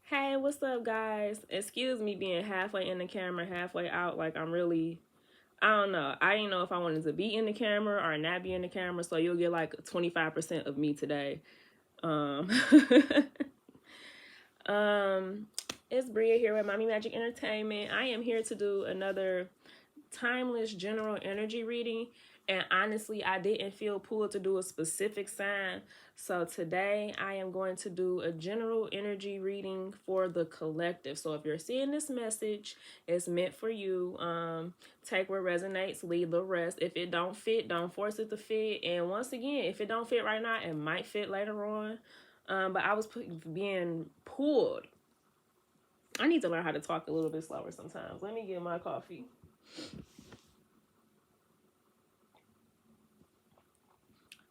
Hey, what's up, guys? Excuse me being halfway in the camera, halfway out. Like, I don't know. I didn't know if I wanted to be in the camera or not be in the camera, so you'll get like 25% of me today. Um, um, it's Bria here with Mommy Magic Entertainment. I am here to do another timeless general energy reading, and honestly I didn't feel pulled to do a specific sign, so today I am going to do a general energy reading for the collective. So if you're seeing this message, it's meant for you. Take what resonates, leave the rest. If it don't fit, don't force it to fit, and once again, if it don't fit right now, it might fit later on. But I was being pulled. I need to learn how to talk a little bit slower sometimes. Let me get my coffee.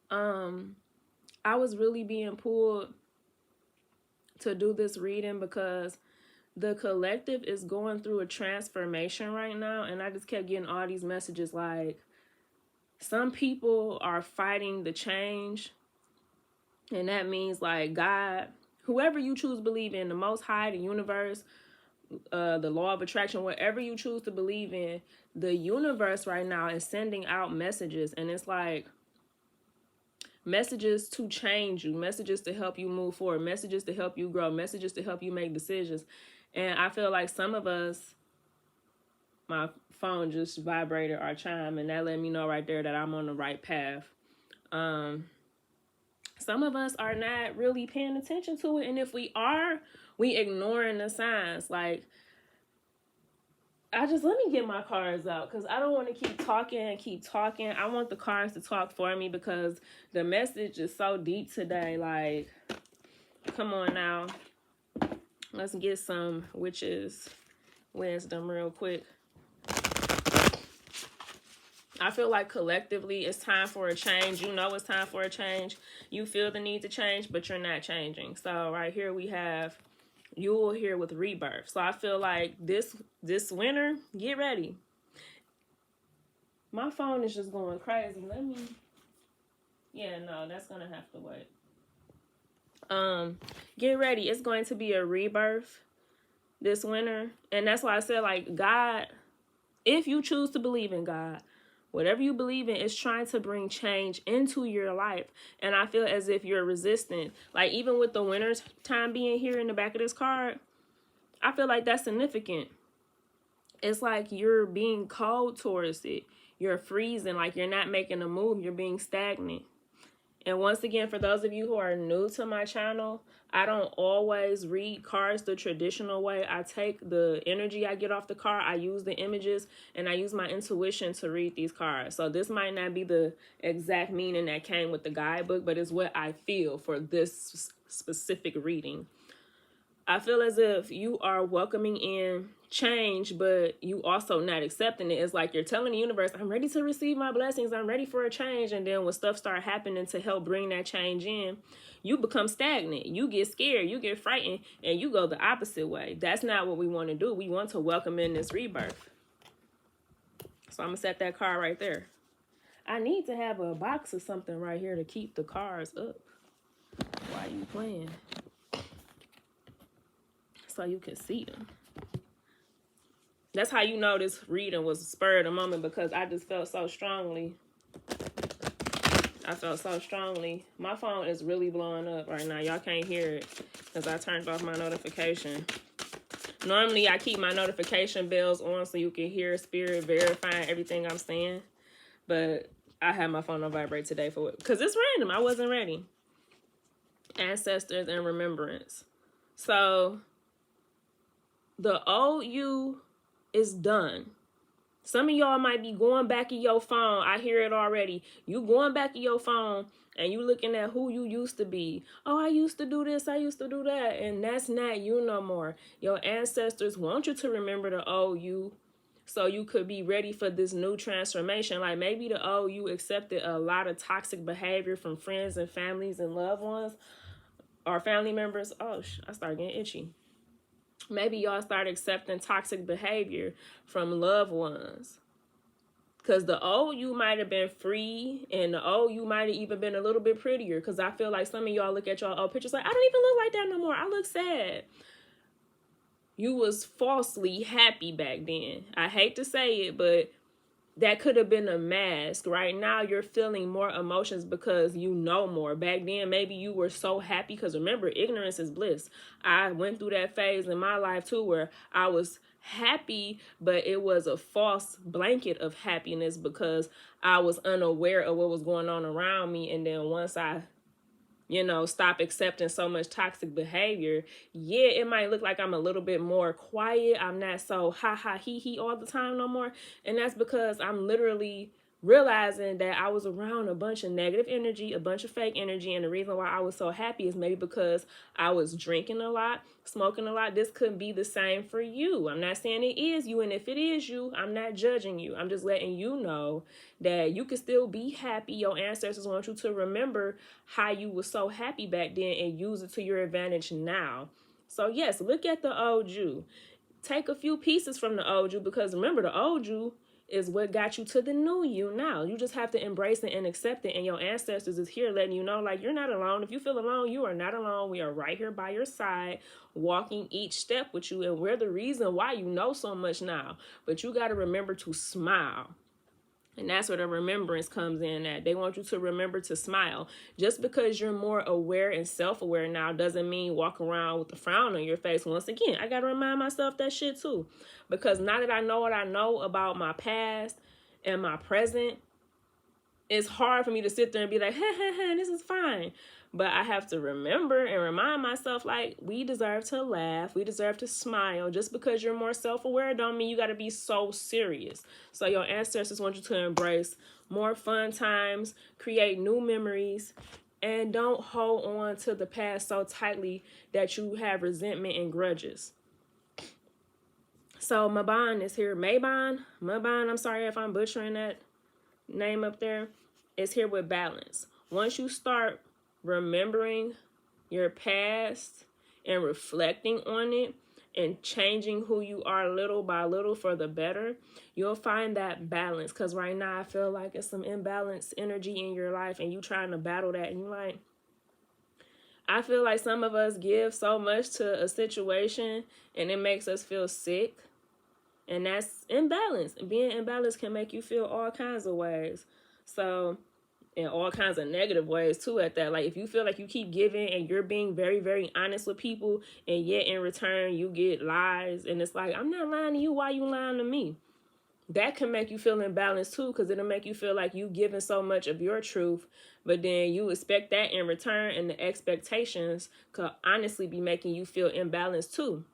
I was really being pulled to do this reading because the collective is going through a transformation right now, and I just kept getting all these messages like some people are fighting the change, and that means like God, whoever you choose to believe in, the Most High, the universe, the law of attraction, whatever you choose to believe in, the universe right now is sending out messages, and it's like messages to change you, messages to help you move forward, messages to help you grow, messages to help you make decisions. And I feel like some of us, my phone just vibrated or chimed, and that let me know right there that I'm on the right path. Some of us are not really paying attention to it, and if we are, we ignoring the signs. Like, let me get my cards out because I don't want to keep talking. I want the cards to talk for me because the message is so deep today. Like, come on now. Let's get some witches' wisdom real quick. I feel like collectively it's time for a change. You know it's time for a change. You feel the need to change, but you're not changing. So right here we have Yule here with rebirth. So I feel like this winter, get ready. My phone is just going crazy. No, that's gonna have to wait. Get ready. It's going to be a rebirth this winter. And that's why I said, like, God, if you choose to believe in God, whatever you believe in is trying to bring change into your life. And I feel as if you're resistant. Like, even with the winter time being here in the back of this card, I feel like that's significant. It's like you're being cold towards it. You're freezing, like you're not making a move. You're being stagnant. And once again, for those of you who are new to my channel, I don't always read cards the traditional way. I take the energy I get off the card, I use the images, and I use my intuition to read these cards. So this might not be the exact meaning that came with the guidebook, but it's what I feel for this specific reading. I feel as if you are welcoming in change, but you also not accepting it. It's like you're telling the universe, I'm ready to receive my blessings. I'm ready for a change. And then when stuff start happening to help bring that change in, you become stagnant. You get scared. You get frightened. And you go the opposite way. That's not what we want to do. We want to welcome in this rebirth. So I'm going to set that card right there. I need to have a box or something right here to keep the cards up while you playing, so you can see them. That's how you know this reading was spurred a moment, because I just felt so strongly. My phone is really blowing up right now. Y'all can't hear it because I turned off my notification. Normally, I keep my notification bells on so you can hear Spirit verifying everything I'm saying. But I had my phone on vibrate today because it's random. I wasn't ready. Ancestors and remembrance. So the old you is done. Some of y'all might be going back in your phone. I hear it already. You going back in your phone and you looking at who you used to be. Oh, I used to do this. I used to do that. And that's not you no more. Your ancestors want you to remember the old you so you could be ready for this new transformation. Like, maybe the old you accepted a lot of toxic behavior from friends and families and loved ones or family members. Oh, I started getting itchy. Maybe y'all start accepting toxic behavior from loved ones. Because the old you might have been free, and the old you might have even been a little bit prettier. Because I feel like some of y'all look at y'all old pictures like, I don't even look like that no more. I look sad. you was falsely happy back then. I hate to say it, but that could have been a mask. Right now, you're feeling more emotions because you know more. Back then, maybe you were so happy because remember, ignorance is bliss. I went through that phase in my life too where I was happy, but it was a false blanket of happiness because I was unaware of what was going on around me. And then once I stop accepting so much toxic behavior, yeah, it might look like I'm a little bit more quiet. I'm not so ha ha he he all the time no more. And that's because I'm literally realizing that I was around a bunch of negative energy, a bunch of fake energy. And the reason why I was so happy is maybe because I was drinking a lot, smoking a lot. This could be the same for you. I'm not saying it is you. And if it is you, I'm not judging you. I'm just letting you know that you can still be happy. Your ancestors want you to remember how you were so happy back then and use it to your advantage now. So yes, look at the old you. Take a few pieces from the old you, because remember, the old you is what got you to the new you now. You just have to embrace it and accept it. And your ancestors is here letting you know, like, you're not alone. If you feel alone, you are not alone. We are right here by your side, walking each step with you. And we're the reason why you know so much now. But you got to remember to smile. And that's where the remembrance comes in at. They want you to remember to smile. Just because you're more aware and self-aware now doesn't mean walk around with a frown on your face. Once again, I got to remind myself that shit too. Because now that I know what I know about my past and my present, it's hard for me to sit there and be like, this is fine. But I have to remember and remind myself, like, we deserve to laugh. We deserve to smile. Just because you're more self-aware don't mean you got to be so serious. So your ancestors want you to embrace more fun times, create new memories, and don't hold on to the past so tightly that you have resentment and grudges. So Mabon is here. Mabon, I'm sorry if I'm butchering that name up there, is here with balance. Once you start remembering your past and reflecting on it and changing who you are little by little for the better, you'll find that balance. Because right now I feel like it's some imbalanced energy in your life and you trying to battle that. And you're like, I feel like some of us give so much to a situation and it makes us feel sick. And that's imbalance. Being imbalanced can make you feel all kinds of ways. So, in all kinds of negative ways too at that. Like, if you feel like you keep giving and you're being very, very honest with people, and yet in return you get lies, and it's like, I'm not lying to you, why you lying to me? That can make you feel imbalanced too, because it'll make you feel like you giving so much of your truth, but then you expect that in return, and the expectations could honestly be making you feel imbalanced too.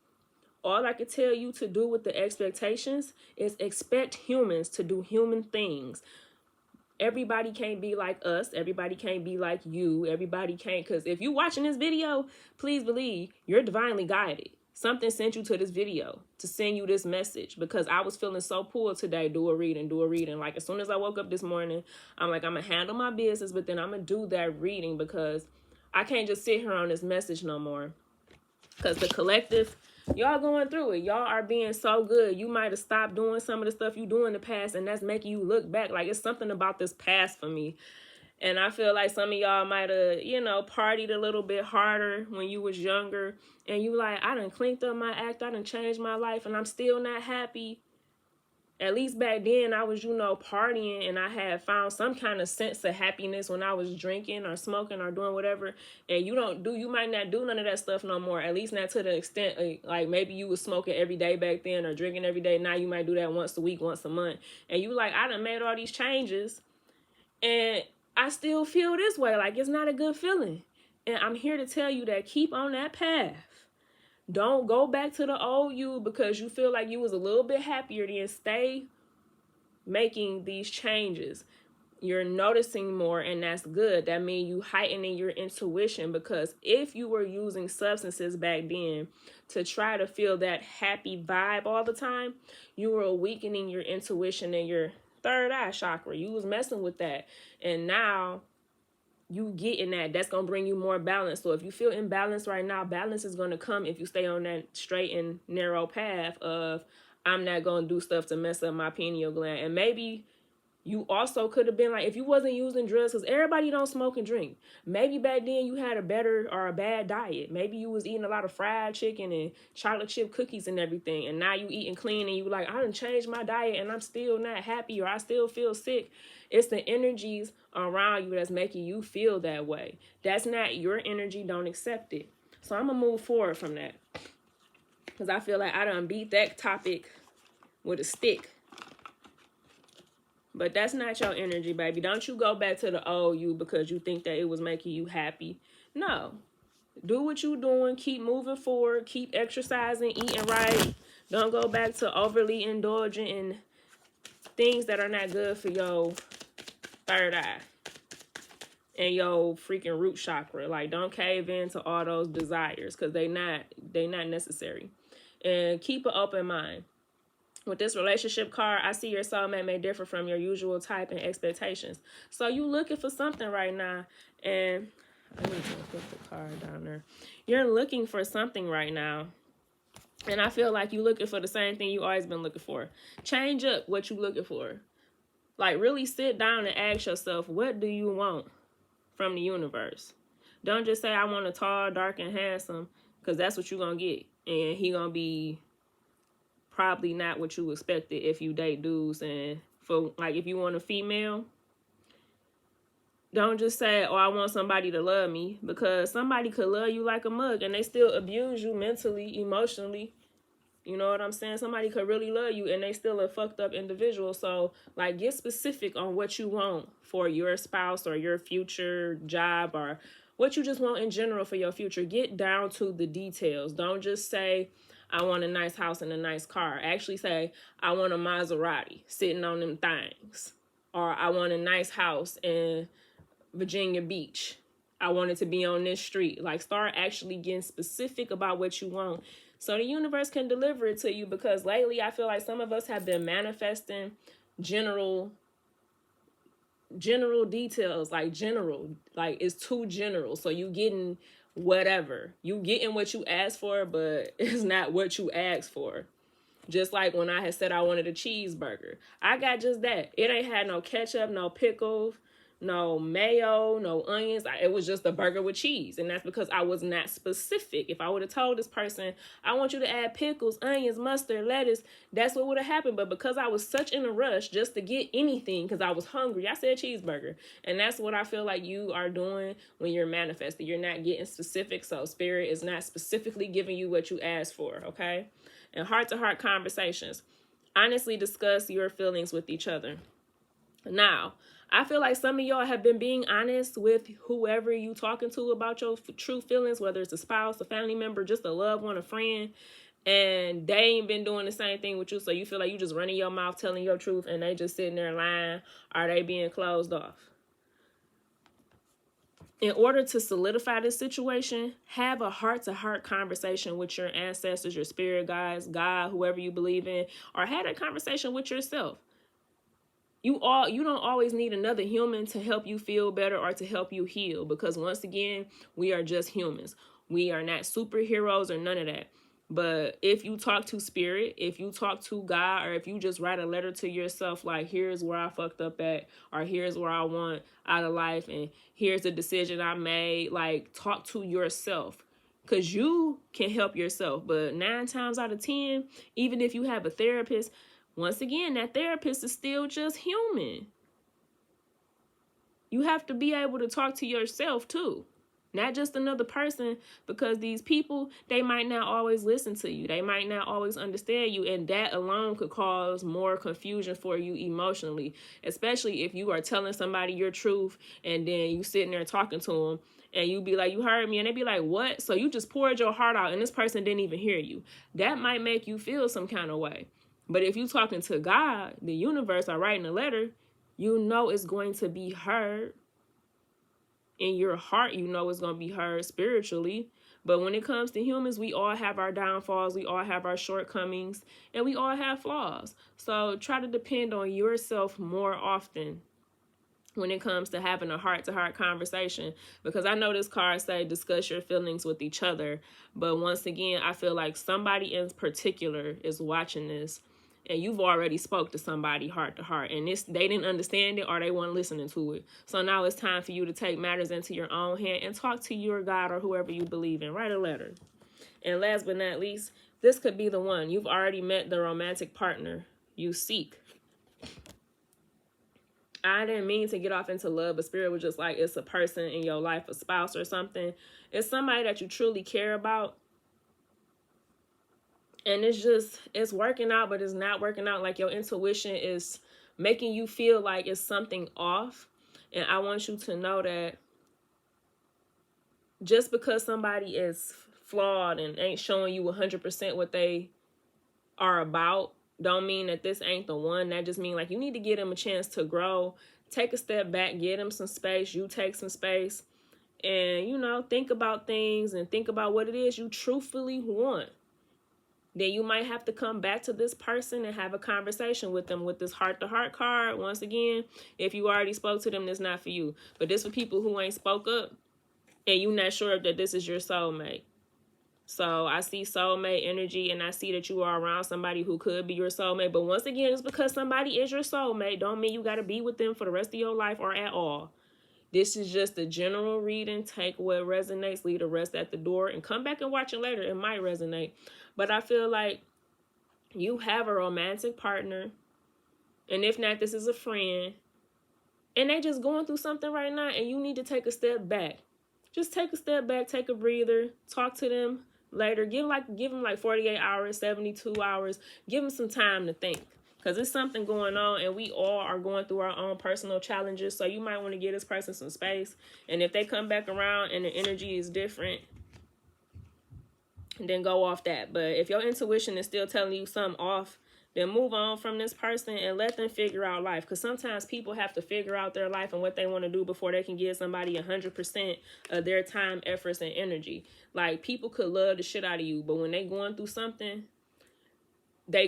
All I could tell you to do with the expectations is expect humans to do human things. Everybody can't be like us. Everybody can't be like you. Everybody can't, because if you're watching this video, please believe you're divinely guided. Something sent you to this video to send you this message, because I was feeling so pulled today. Do a reading. Like, as soon as I woke up this morning, I'm like, I'm going to handle my business, but then I'm going to do that reading, because I can't just sit here on this message no more. Because the collective, y'all going through it. Y'all are being so good. You might have stopped doing some of the stuff you do in the past, and that's making you look back. Like, it's something about this past for me. And I feel like some of y'all might have, partied a little bit harder when you was younger. And you like, I done cleaned up my act. I done changed my life, and I'm still not happy. At least back then I was, partying, and I had found some kind of sense of happiness when I was drinking or smoking or doing whatever. And you might not do none of that stuff no more. At least not to the extent like maybe you was smoking every day back then or drinking every day. Now you might do that once a week, once a month. And you like, I done made all these changes and I still feel this way. Like, it's not a good feeling. And I'm here to tell you that keep on that path. Don't go back to the old you because you feel like you was a little bit happier. Then stay making these changes. You're noticing more, and that's good. That means you heightening your intuition, because if you were using substances back then to try to feel that happy vibe all the time, you were weakening your intuition and your third eye chakra. You was messing with that. And now you getting that. That's going to bring you more balance. So if you feel imbalanced right now, balance is going to come if you stay on that straight and narrow path of, I'm not going to do stuff to mess up my pineal gland. And maybe You also could have been like, if you wasn't using drugs, because everybody don't smoke and drink. Maybe back then you had a better or a bad diet. Maybe you was eating a lot of fried chicken and chocolate chip cookies and everything. And now you eating clean and you like, I done changed my diet and I'm still not happy or I still feel sick. It's the energies around you that's making you feel that way. That's not your energy. Don't accept it. So I'm going to move forward from that. Because I feel like I done beat that topic with a stick. But that's not your energy, baby. Don't you go back to the old you because you think that it was making you happy. No. Do what you doing. Keep moving forward. Keep exercising, eating right. Don't go back to overly indulging in things that are not good for your third eye and your freaking root chakra. Like, don't cave into all those desires because they not necessary. And keep an open mind. With this relationship card, I see your soulmate may differ from your usual type and expectations. So you looking for something right now. And I need to put the card down there. You're looking for something right now. And I feel like you're looking for the same thing you always been looking for. Change up what you're looking for. Like, really sit down and ask yourself, what do you want from the universe? Don't just say, I want a tall, dark, and handsome, because that's what you're going to get. And he going to be probably not what you expected if you date dudes. And for like, if you want a female, don't just say, oh, I want somebody to love me, because somebody could love you like a mug and they still abuse you mentally, emotionally. You know what I'm saying? Somebody could really love you and they still a fucked up individual. So like, get specific on what you want for your spouse or your future job or what you just want in general for your future. Get down to the details. Don't just say, I want a nice house and a nice car. Actually say, I want a Maserati sitting on them things. Or I want a nice house in Virginia Beach. I want it to be on this street. Like, start actually getting specific about what you want so the universe can deliver it to you. Because lately, I feel like some of us have been manifesting general details, like it's too general. So you getting whatever. You getting what you asked for, but it's not what you asked for. Just like when I had said I wanted a cheeseburger. I got just that. It ain't had no ketchup, no pickles, no mayo, no onions. It was just a burger with cheese. And that's because I was not specific. If I would have told this person, I want you to add pickles, onions, mustard, lettuce, that's what would have happened. But because I was such in a rush just to get anything because I was hungry, I said cheeseburger. And that's what I feel like you are doing when you're manifesting. You're not getting specific. So spirit is not specifically giving you what you asked for, okay? And heart-to-heart conversations. Honestly discuss your feelings with each other. Now, I feel like some of y'all have been being honest with whoever you talking to about your true feelings, whether it's a spouse, a family member, just a loved one, a friend, and they ain't been doing the same thing with you. So you feel like you just running your mouth, telling your truth, and they just sitting there lying. Are they being closed off? In order to solidify this situation, have a heart-to-heart conversation with your ancestors, your spirit guides, God, whoever you believe in, or have a conversation with yourself. You don't always need another human to help you feel better or to help you heal, because once again, we are just humans. We are not superheroes or none of that. But if you talk to spirit, if you talk to God, or if you just write a letter to yourself, like, here's where I fucked up at, or here's where I want out of life, and here's the decision I made, like, talk to yourself. Because you can help yourself. But 9 times out of 10, even if you have a therapist, once again, that therapist is still just human. You have to be able to talk to yourself too. Not just another person, because these people, they might not always listen to you. They might not always understand you. And that alone could cause more confusion for you emotionally, especially if you are telling somebody your truth and then you sitting there talking to them and you be like, you heard me? And they be like, what? So you just poured your heart out and this person didn't even hear you. That might make you feel some kind of way. But if you're talking to God, the universe, or writing a letter, you know it's going to be heard. In your heart, you know it's going to be heard spiritually. But when it comes to humans, we all have our downfalls, we all have our shortcomings, and we all have flaws. So try to depend on yourself more often when it comes to having a heart-to-heart conversation. Because I know this card say discuss your feelings with each other. But once again, I feel like somebody in particular is watching this. and you've already spoke to somebody heart to heart, and they didn't understand it or they weren't listening to it. So now it's time for you to take matters into your own hand and talk to your God or whoever you believe in. Write a letter. And last but not least, this could be the one. You've already met the romantic partner you seek. I didn't mean to get off into love, but Spirit was just like, it's a person in your life, a spouse or something. It's somebody that you truly care about. And it's working out, but it's not working out. Like your intuition is making you feel like it's something off. And I want you to know that just because somebody is flawed and ain't showing you 100% what they are about, don't mean that this ain't the one. That just mean like you need to give them a chance to grow. Take a step back, give them some space. You take some space and, think about things and think about what it is you truthfully want. Then you might have to come back to this person and have a conversation with them with this heart-to-heart card. Once again, if you already spoke to them, that's not for you. But this for people who ain't spoke up and you're not sure that this is your soulmate. So I see soulmate energy, and I see that you are around somebody who could be your soulmate. But once again, just because somebody is your soulmate don't mean you got to be with them for the rest of your life or at all. This is just a general reading. Take what resonates, leave the rest at the door, and come back and watch it later. It might resonate. But I feel like you have a romantic partner, and if not, this is a friend, and they just going through something right now, and you need to take a step back. Just take a step back, take a breather, talk to them later. Give them like 48 hours, 72 hours. Give them some time to think. Because there's something going on, and we all are going through our own personal challenges. So you might want to give this person some space. And if they come back around and the energy is different, then go off that. But if your intuition is still telling you something off, then move on from this person and let them figure out life. Because sometimes people have to figure out their life and what they want to do before they can give somebody 100% of their time, efforts, and energy. Like, people could love the shit out of you, but when they going through something, and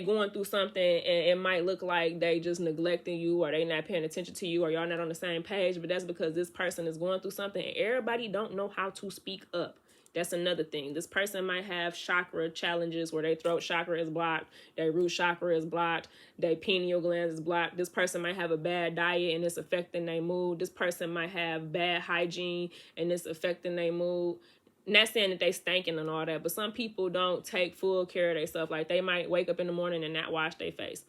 it might look like they just neglecting you or they not paying attention to you or y'all not on the same page. But that's because this person is going through something and everybody don't know how to speak up. That's another thing. This person might have chakra challenges where their throat chakra is blocked, their root chakra is blocked, their pineal gland is blocked. This person might have a bad diet and it's affecting their mood. This person might have bad hygiene and it's affecting their mood. Not saying that they stinking and all that, but some people don't take full care of their stuff. Like, they might wake up in the morning and not wash their face.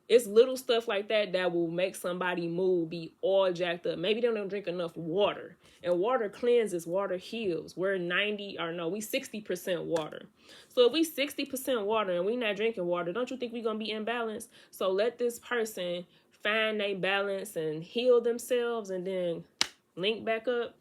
It's little stuff like that that will make somebody mood be all jacked up. Maybe they don't drink enough water. And water cleanses, water heals. We're 60% water. So if we 60% water and we not drinking water, don't you think we're going to be imbalanced? So let this person find their balance and heal themselves and then link back up.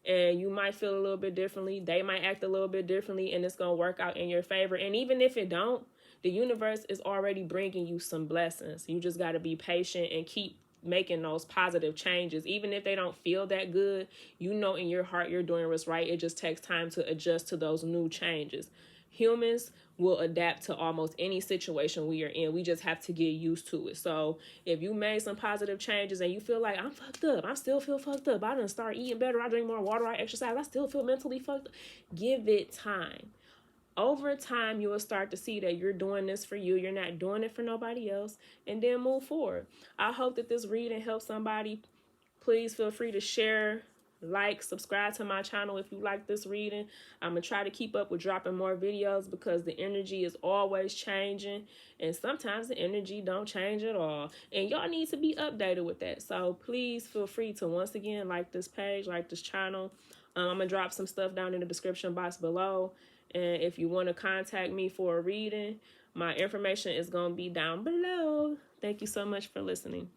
And you might feel a little bit differently. They might act a little bit differently, and it's going to work out in your favor. And even if it don't, the universe is already bringing you some blessings. You just got to be patient and keep making those positive changes. Even if they don't feel that good, in your heart you're doing what's right. It just takes time to adjust to those new changes. Humans will adapt to almost any situation we are in. We just have to get used to it. So if you made some positive changes and you feel like, I'm fucked up, I still feel fucked up, I done start eating better, I drink more water, I exercise, I still feel mentally fucked up, give it time. Over time, you will start to see that you're doing this for you. You're not doing it for nobody else. And then move forward. I hope that this reading helps somebody. Please feel free to share, like, subscribe to my channel if you like this reading. I'm going to try to keep up with dropping more videos because the energy is always changing. And sometimes the energy don't change at all. And y'all need to be updated with that. So please feel free to once again like this page, like this channel. I'm going to drop some stuff down in the description box below. And if you want to contact me for a reading, my information is going to be down below. Thank you so much for listening.